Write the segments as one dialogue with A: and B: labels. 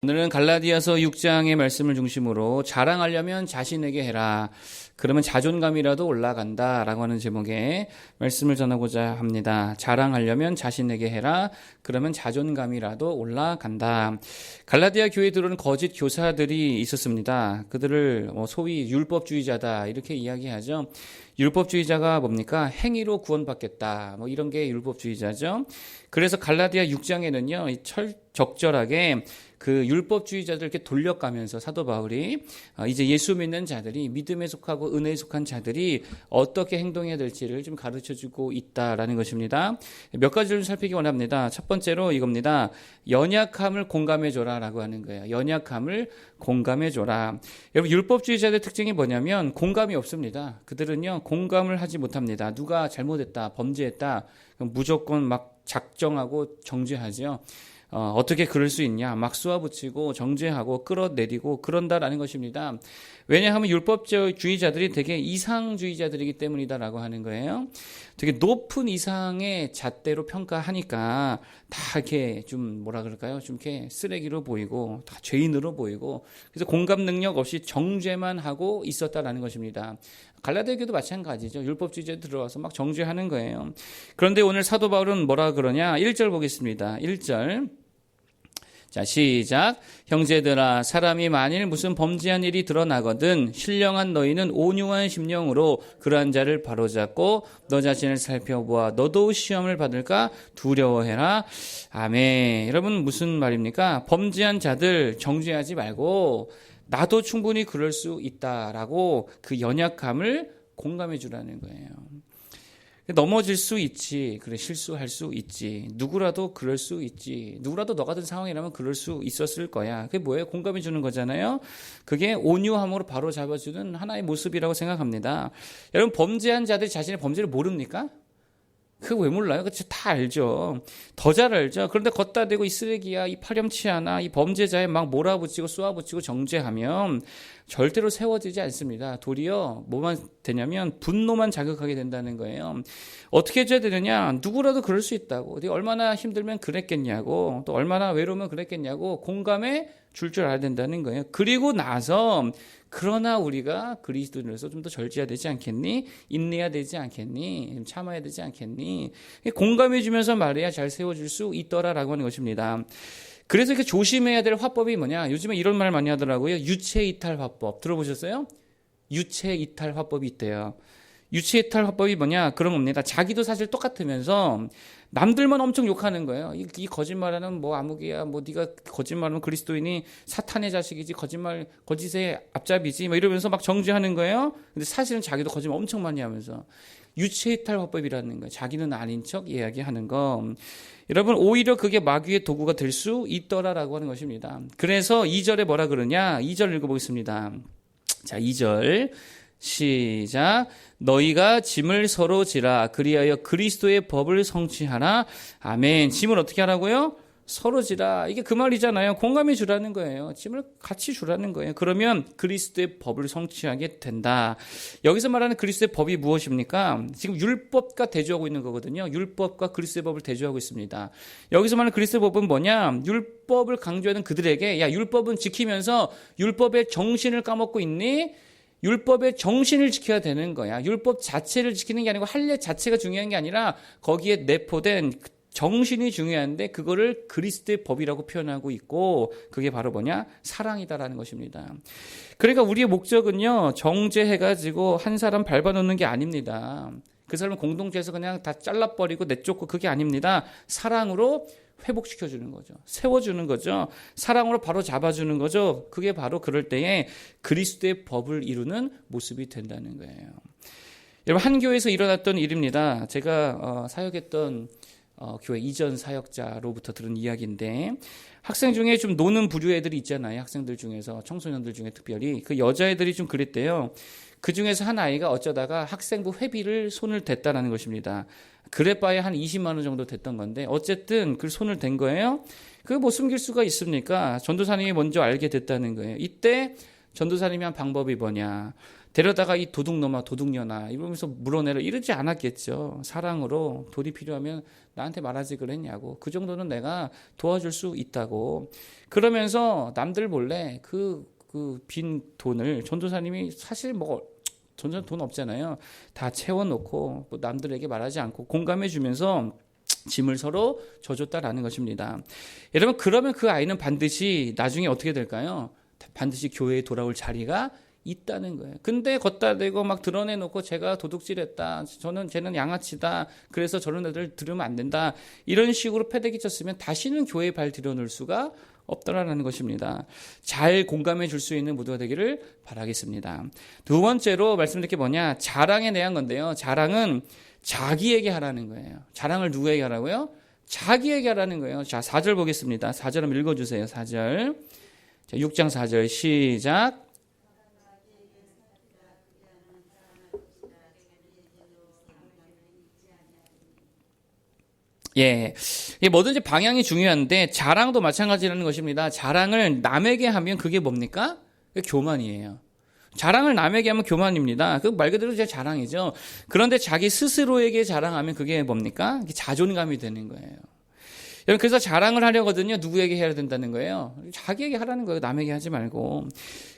A: 오늘은 갈라디아서 6장의 말씀을 중심으로 자랑하려면 자신에게 해라. 그러면 자존감이라도 올라간다. 라고 하는 제목의 말씀을 전하고자 합니다. 자랑하려면 자신에게 해라. 그러면 자존감이라도 올라간다. 갈라디아 교회에 들어오는 거짓 교사들이 있었습니다. 그들을 소위 율법주의자다 이렇게 이야기하죠. 율법주의자가 뭡니까? 행위로 구원받겠다. 이런 게 율법주의자죠. 그래서 갈라디아 6장에는요, 적절하게 그 율법주의자들 이렇게 돌려가면서 사도 바울이 이제 예수 믿는 자들이 믿음에 속하고 은혜에 속한 자들이 어떻게 행동해야 될지를 좀 가르쳐주고 있다라는 것입니다. 몇 가지를 살피기 원합니다. 첫 번째로 이겁니다. 연약함을 공감해줘라라고 하는 거예요. 연약함을 공감해줘라. 여러분 율법주의자들의 특징이 뭐냐면 공감이 없습니다. 그들은요 공감을 하지 못합니다. 누가 잘못했다, 범죄했다, 그럼 무조건 막 작정하고 정죄하죠. 어떻게 그럴 수 있냐? 막 쏘아붙이고 정죄하고 끌어내리고 그런다라는 것입니다. 왜냐하면 율법주의자들이 되게 이상주의자들이기 때문이다라고 하는 거예요. 되게 높은 이상의 잣대로 평가하니까 다 이렇게 좀 뭐라 그럴까요? 좀 이렇게 쓰레기로 보이고 다 죄인으로 보이고 그래서 공감 능력 없이 정죄만 하고 있었다라는 것입니다. 갈라디아 교도 마찬가지죠. 율법주의자들 들어와서 막 정죄하는 거예요. 그런데 오늘 사도 바울은 뭐라 그러냐? 1절 보겠습니다. 1절. 자, 시작. 형제들아, 사람이 만일 무슨 범죄한 일이 드러나거든 신령한 너희는 온유한 심령으로 그러한 자를 바로잡고 너 자신을 살펴보아 너도 시험을 받을까 두려워해라. 아멘. 여러분 무슨 말입니까? 범죄한 자들 정죄하지 말고 나도 충분히 그럴 수 있다라고 그 연약함을 공감해 주라는 거예요. 넘어질 수 있지. 그래, 실수할 수 있지. 누구라도 그럴 수 있지. 누구라도 너 같은 상황이라면 그럴 수 있었을 거야. 그게 뭐예요? 공감해 주는 거잖아요. 그게 온유함으로 바로 잡아주는 하나의 모습이라고 생각합니다. 여러분 범죄한 자들이 자신의 범죄를 모릅니까? 그거 왜 몰라요? 그치, 다 알죠. 더 잘 알죠. 그런데 걷다 대고 이 쓰레기야, 이 파렴치하나, 이 범죄자에 막 몰아붙이고 쏘아붙이고 정죄하면 절대로 세워지지 않습니다. 도리어 뭐만 되냐면 분노만 자극하게 된다는 거예요. 어떻게 해줘야 되느냐? 누구라도 그럴 수 있다고. 얼마나 힘들면 그랬겠냐고. 또 얼마나 외로우면 그랬겠냐고. 공감해 줄 알아야 된다는 거예요. 그리고 나서 그러나 우리가 그리스도인으로서 좀 더 절제해야 되지 않겠니? 인내해야 되지 않겠니? 참아야 되지 않겠니? 공감해 주면서 말해야 잘 세워줄 수 있더라라고 하는 것입니다. 그래서 이렇게 조심해야 될 화법이 뭐냐? 요즘에 이런 말 많이 하더라고요. 유체이탈 화법. 들어보셨어요? 유체이탈 화법이 있대요. 유체이탈 화법이 뭐냐? 그런 겁니다. 자기도 사실 똑같으면서 남들만 엄청 욕하는 거예요. 이 거짓말하는 뭐 아무개야, 뭐 네가 거짓말하면 그리스도인이 사탄의 자식이지, 거짓의 앞잡이지, 뭐 이러면서 막 정죄하는 거예요. 근데 사실은 자기도 거짓말 엄청 많이 하면서 유체이탈 화법이라는 거예요. 자기는 아닌 척 이야기하는 거. 여러분 오히려 그게 마귀의 도구가 될 수 있더라라고 하는 것입니다. 그래서 2절에 뭐라 그러냐? 2절 읽어보겠습니다. 자, 2절. 시작. 너희가 짐을 서로 지라 그리하여 그리스도의 법을 성취하라. 아멘. 짐을 어떻게 하라고요? 서로 지라. 이게 그 말이잖아요. 공감해 주라는 거예요. 짐을 같이 주라는 거예요. 그러면 그리스도의 법을 성취하게 된다. 여기서 말하는 그리스도의 법이 무엇입니까? 지금 율법과 대조하고 있는 거거든요. 율법과 그리스도의 법을 대조하고 있습니다. 여기서 말하는 그리스도의 법은 뭐냐? 율법을 강조하는 그들에게 야, 율법은 지키면서 율법의 정신을 까먹고 있니? 율법의 정신을 지켜야 되는 거야. 율법 자체를 지키는 게 아니고 할례 자체가 중요한 게 아니라 거기에 내포된 정신이 중요한데 그거를 그리스도의 법이라고 표현하고 있고 그게 바로 뭐냐? 사랑이다라는 것입니다. 그러니까 우리의 목적은요. 정죄해가지고 한 사람 밟아놓는 게 아닙니다. 그 사람을 공동체에서 그냥 다 잘라버리고 내쫓고 그게 아닙니다. 사랑으로 회복시켜주는 거죠. 세워주는 거죠. 사랑으로 바로 잡아주는 거죠. 그게 바로 그럴 때에 그리스도의 법을 이루는 모습이 된다는 거예요. 여러분 한 교회에서 일어났던 일입니다. 제가 사역했던 교회 이전 사역자로부터 들은 이야기인데 학생 중에 좀 노는 부류 애들이 있잖아요. 학생들 중에서 청소년들 중에 특별히 그 여자애들이 좀 그랬대요. 그 중에서 한 아이가 어쩌다가 학생부 회비를 손을 댔다라는 것입니다. 그래봐야 한 20만 원 정도 됐던 건데 어쨌든 그 손을 댄 거예요. 그거 뭐 숨길 수가 있습니까? 전도사님이 먼저 알게 됐다는 거예요. 이때 전도사님이 한 방법이 뭐냐. 데려다가 이 도둑놈아 도둑년아 이러면서 물어내라 이러지 않았겠죠. 사랑으로 돈이 필요하면 나한테 말하지 그랬냐고. 그 정도는 내가 도와줄 수 있다고. 그러면서 남들 몰래 그 빈 돈을 전도사님이 사실 뭐 전도사 돈 없잖아요. 다 채워놓고 뭐 남들에게 말하지 않고 공감해주면서 짐을 서로 져줬다라는 것입니다. 여러분 그러면 그 아이는 반드시 나중에 어떻게 될까요? 반드시 교회에 돌아올 자리가 있다는 거예요. 근데 걷다 대고 막 드러내놓고 제가 도둑질했다. 쟤는 양아치다. 그래서 저런 애들 들으면 안 된다. 이런 식으로 패대기 쳤으면 다시는 교회에 발 들여놓을 수가 없더라라는 것입니다. 잘 공감해 줄 수 있는 무도가 되기를 바라겠습니다. 두 번째로 말씀드릴 게 뭐냐. 자랑에 대한 건데요. 자랑은 자기에게 하라는 거예요. 자랑을 누구에게 하라고요? 자기에게 하라는 거예요. 자, 4절 보겠습니다. 4절 한번 읽어주세요. 4절. 자, 6장 4절 시작. 예, 이게 뭐든지 방향이 중요한데 자랑도 마찬가지라는 것입니다. 자랑을 남에게 하면 그게 뭡니까? 그게 교만이에요. 자랑을 남에게 하면 교만입니다. 그 말 그대로 제 자랑이죠. 그런데 자기 스스로에게 자랑하면 그게 뭡니까? 자존감이 되는 거예요. 여러분 그래서 자랑을 하려거든요. 누구에게 해야 된다는 거예요? 자기에게 하라는 거예요. 남에게 하지 말고.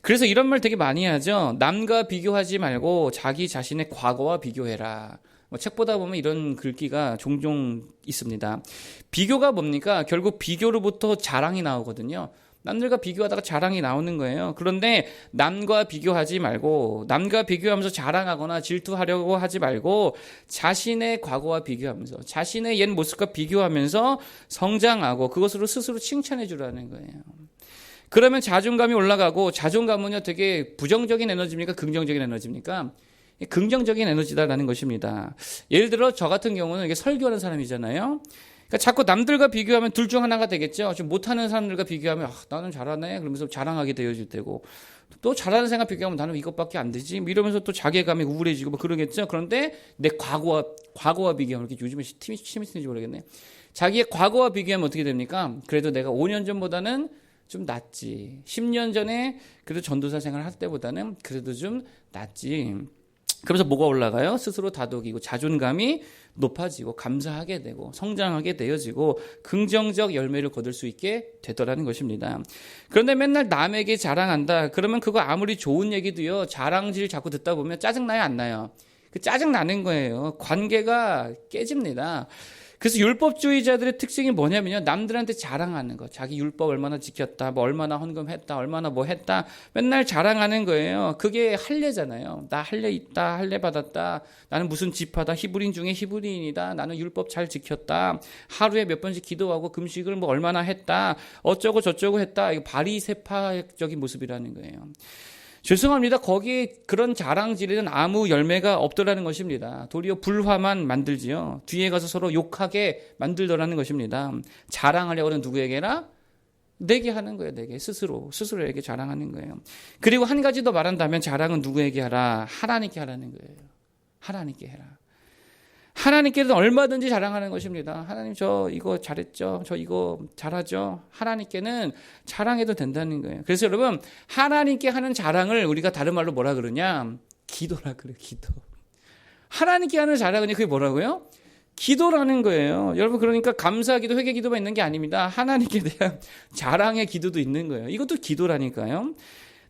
A: 그래서 이런 말 되게 많이 하죠. 남과 비교하지 말고 자기 자신의 과거와 비교해라. 책 보다 보면 이런 글귀가 종종 있습니다. 비교가 뭡니까? 결국 비교로부터 자랑이 나오거든요. 남들과 비교하다가 자랑이 나오는 거예요. 그런데 남과 비교하지 말고 남과 비교하면서 자랑하거나 질투하려고 하지 말고 자신의 과거와 비교하면서 자신의 옛 모습과 비교하면서 성장하고 그것으로 스스로 칭찬해 주라는 거예요. 그러면 자존감이 올라가고 자존감은요 되게 부정적인 에너지입니까? 긍정적인 에너지입니까? 긍정적인 에너지다라는 것입니다. 예를 들어 저 같은 경우는 이게 설교하는 사람이잖아요. 그러니까 자꾸 남들과 비교하면 둘 중 하나가 되겠죠. 지금 못하는 사람들과 비교하면 나는 잘하네 그러면서 자랑하게 되어질 테고 또 잘하는 사람과 비교하면 나는 이것밖에 안 되지 이러면서 또 자괴감이 우울해지고 뭐 그러겠죠. 그런데 내 과거와 비교하면 이렇게 요즘에 팀이 심해지는지 모르겠네. 자기의 과거와 비교하면 어떻게 됩니까? 그래도 내가 5년 전보다는 좀 낫지. 10년 전에 그래도 전도사 생활 할 때보다는 그래도 좀 낫지. 그러면서 뭐가 올라가요? 스스로 다독이고 자존감이 높아지고 감사하게 되고 성장하게 되어지고 긍정적 열매를 거둘 수 있게 되더라는 것입니다. 그런데 맨날 남에게 자랑한다. 그러면 그거 아무리 좋은 얘기도요. 자랑질 자꾸 듣다 보면 짜증나요? 안 나요? 그 짜증나는 거예요. 관계가 깨집니다. 그래서 율법주의자들의 특징이 뭐냐면요. 남들한테 자랑하는 거. 자기 율법 얼마나 지켰다. 뭐 얼마나 헌금했다. 얼마나 뭐 했다. 맨날 자랑하는 거예요. 그게 할례잖아요. 나 할례 있다. 할례 받았다. 나는 무슨 지파다. 히브리인 중에 히브리인이다. 나는 율법 잘 지켰다. 하루에 몇 번씩 기도하고 금식을 뭐 얼마나 했다. 어쩌고 저쩌고 했다. 이거 바리새파적인 모습이라는 거예요. 죄송합니다. 거기에 그런 자랑질에는 아무 열매가 없더라는 것입니다. 도리어 불화만 만들지요. 뒤에 가서 서로 욕하게 만들더라는 것입니다. 자랑하려고 하는 누구에게나? 내게 하는 거예요. 내게 스스로에게 자랑하는 거예요. 그리고 한 가지 더 말한다면 자랑은 누구에게 하라? 하나님께 하라는 거예요. 하나님께 해라. 하나님께는 얼마든지 자랑하는 것입니다. 하나님 저 이거 잘했죠. 저 이거 잘하죠. 하나님께는 자랑해도 된다는 거예요. 그래서 여러분 하나님께 하는 자랑을 우리가 다른 말로 뭐라 그러냐? 기도라 그래요. 기도. 하나님께 하는 자랑은 그게 뭐라고요? 기도라는 거예요. 여러분 그러니까 감사기도 회개기도가 있는 게 아닙니다. 하나님께 대한 자랑의 기도도 있는 거예요. 이것도 기도라니까요.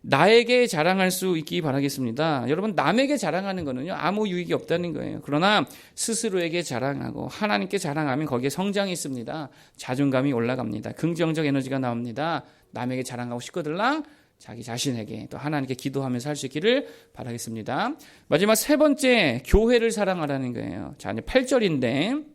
A: 나에게 자랑할 수 있기 바라겠습니다. 여러분 남에게 자랑하는 거는요 아무 유익이 없다는 거예요. 그러나 스스로에게 자랑하고 하나님께 자랑하면 거기에 성장이 있습니다. 자존감이 올라갑니다. 긍정적 에너지가 나옵니다. 남에게 자랑하고 싶거들랑 자기 자신에게 또 하나님께 기도하면서 할 수 있기를 바라겠습니다. 마지막 세 번째 교회를 사랑하라는 거예요. 자 이제 8절인데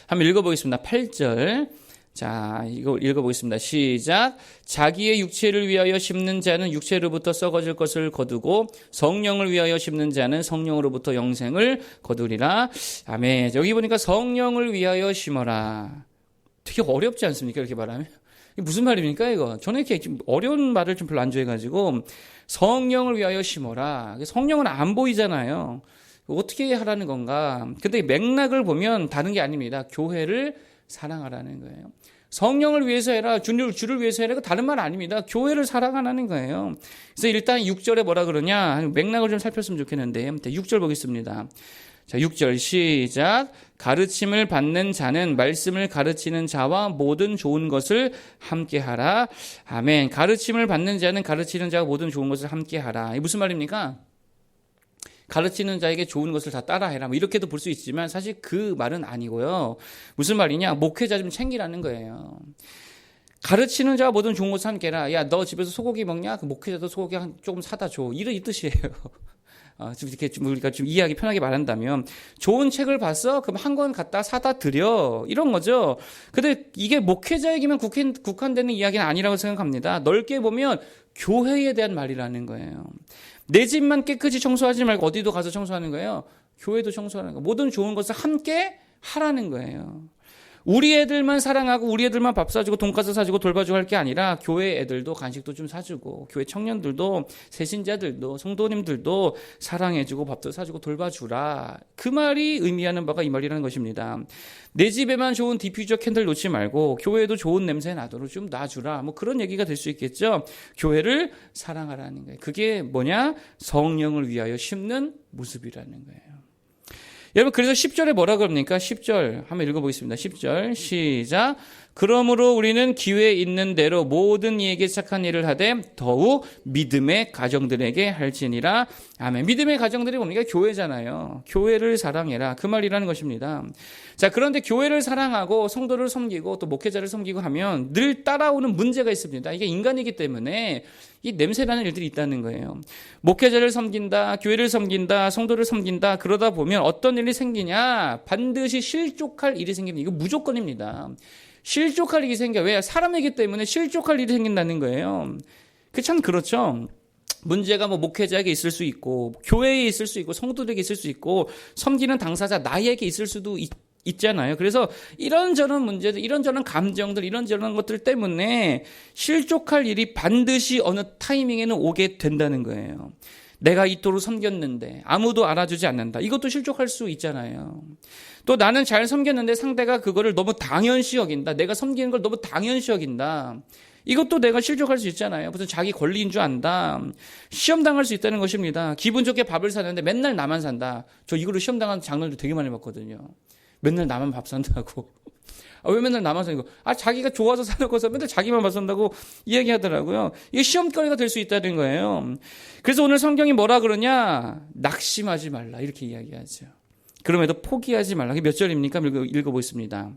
A: 한번 읽어보겠습니다. 8절 자, 이거 읽어보겠습니다. 시작. 자기의 육체를 위하여 심는 자는 육체로부터 썩어질 것을 거두고 성령을 위하여 심는 자는 성령으로부터 영생을 거두리라. 아멘. 여기 보니까 성령을 위하여 심어라. 되게 어렵지 않습니까? 이렇게 말하면. 이게 무슨 말입니까, 이거? 저는 이렇게 좀 어려운 말을 좀 별로 안 좋아해가지고 성령을 위하여 심어라. 성령은 안 보이잖아요. 어떻게 하라는 건가? 근데 맥락을 보면 다른 게 아닙니다. 교회를 사랑하라는 거예요. 성령을 위해서 해라. 주를 위해서 해라. 다른 말 아닙니다. 교회를 사랑하라는 거예요. 그래서 일단 6절에 뭐라 그러냐. 맥락을 좀 살폈으면 좋겠는데 6절 보겠습니다. 자, 6절 시작. 가르침을 받는 자는 말씀을 가르치는 자와 모든 좋은 것을 함께 하라. 아멘. 가르침을 받는 자는 가르치는 자와 모든 좋은 것을 함께 하라. 이게 무슨 말입니까? 가르치는 자에게 좋은 것을 다 따라해라. 뭐 이렇게도 볼 수 있지만 사실 그 말은 아니고요. 무슨 말이냐? 목회자 좀 챙기라는 거예요. 가르치는 자와 모든 좋은 것을 함께 해라. 야, 너 집에서 소고기 먹냐? 그 목회자도 소고기 조금 사다 줘. 이 뜻이에요. 좀 이렇게 우리가 좀 이해하기 편하게 말한다면 좋은 책을 봤어? 그럼 한 권 갖다 사다 드려. 이런 거죠. 근데 이게 목회자에게만 국한되는 이야기는 아니라고 생각합니다. 넓게 보면 교회에 대한 말이라는 거예요. 내 집만 깨끗이 청소하지 말고 어디도 가서 청소하는 거예요. 교회도 청소하는 거예요. 모든 좋은 것을 함께 하라는 거예요. 우리 애들만 사랑하고 우리 애들만 밥 사주고 돈가스 사주고 돌봐주고 할 게 아니라 교회 애들도 간식도 좀 사주고 교회 청년들도 새신자들도 성도님들도 사랑해주고 밥도 사주고 돌봐주라. 그 말이 의미하는 바가 이 말이라는 것입니다. 내 집에만 좋은 디퓨저 캔들 놓지 말고 교회에도 좋은 냄새 나도록 좀 놔주라. 뭐 그런 얘기가 될 수 있겠죠. 교회를 사랑하라는 거예요. 그게 뭐냐? 성령을 위하여 심는 모습이라는 거예요. 여러분 그래서 10절에 뭐라 그럽니까? 10절 한번 읽어보겠습니다. 10절 시작. 그러므로 우리는 기회 있는 대로 모든 이에게 착한 일을 하되 더욱 믿음의 가정들에게 할지니라. 아멘. 믿음의 가정들이 뭡니까? 교회잖아요. 교회를 사랑해라. 그 말이라는 것입니다. 자, 그런데 교회를 사랑하고 성도를 섬기고 또 목회자를 섬기고 하면 늘 따라오는 문제가 있습니다. 이게 인간이기 때문에 이 냄새나는 일들이 있다는 거예요. 목회자를 섬긴다, 교회를 섬긴다, 성도를 섬긴다. 그러다 보면 어떤 일이 생기냐? 반드시 실족할 일이 생깁니다. 이거 무조건입니다. 실족할 일이 생겨. 왜? 사람이기 때문에 실족할 일이 생긴다는 거예요. 그 참 그렇죠. 문제가 뭐 목회자에게 있을 수 있고 교회에 있을 수 있고 성도들에게 있을 수 있고 섬기는 당사자 나에게 있을 수도 있잖아요. 그래서 이런저런 문제들, 이런저런 감정들, 이런저런 것들 때문에 실족할 일이 반드시 어느 타이밍에는 오게 된다는 거예요. 내가 이토록 섬겼는데 아무도 알아주지 않는다. 이것도 실족할 수 있잖아요. 또 나는 잘 섬겼는데 상대가 그거를 너무 당연시 여긴다. 내가 섬기는 걸 너무 당연시 여긴다. 이것도 내가 실족할 수 있잖아요. 무슨 자기 권리인 줄 안다. 시험 당할 수 있다는 것입니다. 기분 좋게 밥을 사는데 맨날 나만 산다. 저 이걸로 시험 당하는 장면도 되게 많이 봤거든요. 맨날 나만 밥 산다고. 왜 맨날 나만 사는 거? 자기가 좋아서 사놓고서 맨날 자기만 밥 산다고 이야기하더라고요. 이게 시험거리가 될 수 있다는 거예요. 그래서 오늘 성경이 뭐라 그러냐? 낙심하지 말라. 이렇게 이야기하죠. 그럼에도 포기하지 말라. 몇 절입니까? 읽어보겠습니다.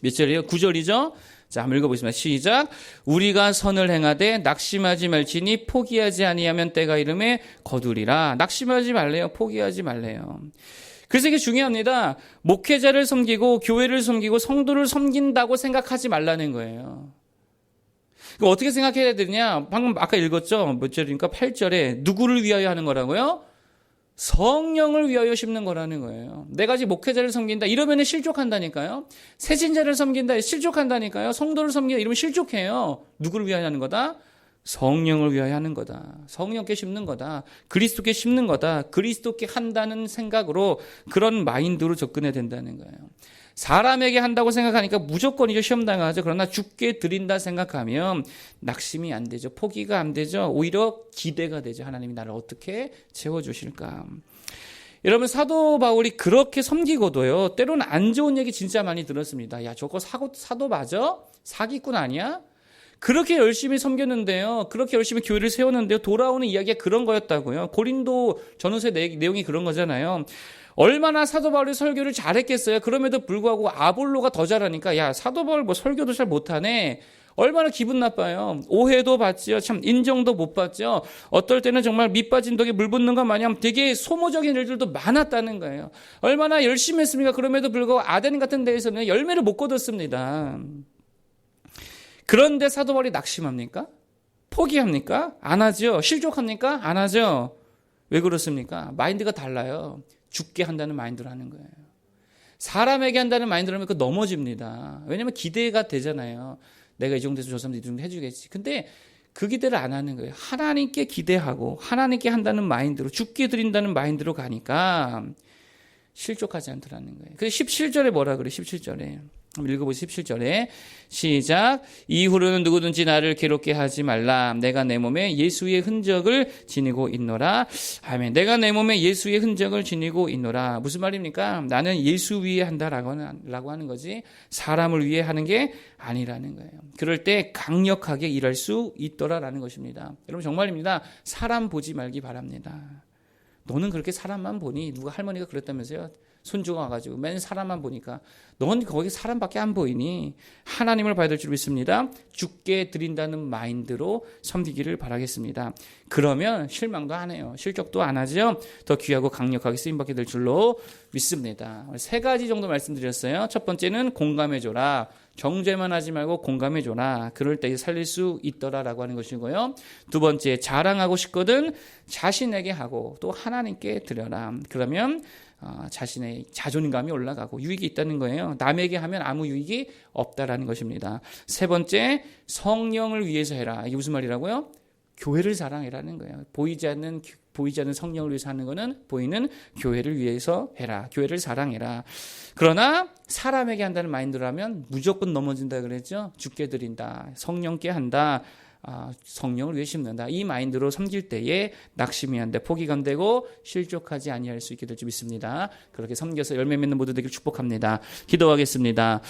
A: 몇 절이에요? 9절이죠? 자, 한번 읽어보겠습니다. 시작. 우리가 선을 행하되 낙심하지 말지니 포기하지 아니하면 때가 이름에 거두리라. 낙심하지 말래요. 포기하지 말래요. 그래서 이게 중요합니다. 목회자를 섬기고 교회를 섬기고 성도를 섬긴다고 생각하지 말라는 거예요. 그럼 어떻게 생각해야 되느냐? 방금 아까 읽었죠? 몇 절입니까? 8절에 누구를 위하여 하는 거라고요? 성령을 위하여 심는 거라는 거예요. 내가 지금 목회자를 섬긴다 이러면 실족한다니까요. 새신자를 섬긴다 실족한다니까요. 성도를 섬긴다 이러면 실족해요. 누구를 위하여 하는 거다? 성령을 위하여 하는 거다. 성령께 심는 거다. 그리스도께 심는 거다. 그리스도께 한다는 생각으로 그런 마인드로 접근해야 된다는 거예요. 사람에게 한다고 생각하니까 무조건 이제 시험 당하죠. 그러나 주께 드린다 생각하면 낙심이 안 되죠. 포기가 안 되죠. 오히려 기대가 되죠. 하나님이 나를 어떻게 채워주실까. 여러분 사도 바울이 그렇게 섬기고도요. 때로는 안 좋은 얘기 진짜 많이 들었습니다. 야 저거 사도 맞아? 사기꾼 아니야? 그렇게 열심히 섬겼는데요. 그렇게 열심히 교회를 세웠는데요. 돌아오는 이야기가 그런 거였다고요. 고린도 전후서 내용이 그런 거잖아요. 얼마나 사도 바울이 설교를 잘했겠어요. 그럼에도 불구하고 아볼로가 더 잘하니까 야 사도 바울 뭐 설교도 잘 못하네. 얼마나 기분 나빠요. 오해도 받지요. 참 인정도 못 받죠. 어떨 때는 정말 밑 빠진 독에 물 붓는 것 마냥 되게 소모적인 일들도 많았다는 거예요. 얼마나 열심히 했습니까? 그럼에도 불구하고 아덴 같은 데에서는 열매를 못 거뒀습니다. 그런데 사도 바울이 낙심합니까? 포기합니까? 안 하죠. 실족합니까? 안 하죠. 왜 그렇습니까? 마인드가 달라요. 죽게 한다는 마인드로 하는 거예요. 사람에게 한다는 마인드로 하면 그 넘어집니다. 왜냐하면 기대가 되잖아요. 내가 이 정도에서 저 사람도 이 정도 해주겠지. 근데 그 기대를 안 하는 거예요. 하나님께 기대하고 하나님께 한다는 마인드로 죽게 드린다는 마인드로 가니까 실족하지 않더라는 거예요. 그래서 17절에 뭐라 그래? 17절에 한번 읽어보시죠. 17절에 시작. 이후로는 누구든지 나를 괴롭게 하지 말라. 내가 내 몸에 예수의 흔적을 지니고 있노라. 아멘. 내가 내 몸에 예수의 흔적을 지니고 있노라. 무슨 말입니까? 나는 예수 위에 한다라고 하는 거지 사람을 위해 하는 게 아니라는 거예요. 그럴 때 강력하게 일할 수 있더라라는 것입니다. 여러분 정말입니다. 사람 보지 말기 바랍니다. 너는 그렇게 사람만 보니? 누가 할머니가 그랬다면서요? 손주가 와가지고 맨 사람만 보니까 넌 거기 사람밖에 안 보이니? 하나님을 봐야 될 줄 믿습니다. 주께 드린다는 마인드로 섬기기를 바라겠습니다. 그러면 실망도 안 해요. 실족도 안 하죠. 더 귀하고 강력하게 쓰임받게 될 줄로 믿습니다. 3가지 정도 말씀드렸어요. 첫 번째는 공감해줘라. 정죄만 하지 말고 공감해줘라. 그럴 때 살릴 수 있더라라고 하는 것이고요. 두 번째, 자랑하고 싶거든 자신에게 하고 또 하나님께 드려라. 그러면 자신의 자존감이 올라가고 유익이 있다는 거예요. 남에게 하면 아무 유익이 없다라는 것입니다. 세 번째, 성령을 위해서 해라. 이게 무슨 말이라고요? 교회를 사랑해라는 거예요. 보이지 않는 성령을 위해서 하는 거는 보이는 교회를 위해서 해라. 교회를 사랑해라. 그러나 사람에게 한다는 마인드라면 무조건 넘어진다 그랬죠. 주께 드린다. 성령께 한다. 성령을 위해 심는다. 이 마인드로 섬길 때에 낙심이 안 돼 포기가 안 되고 실족하지 아니할 수 있게 될 줄 믿습니다. 그렇게 섬겨서 열매 맺는 모두 되길 축복합니다. 기도하겠습니다.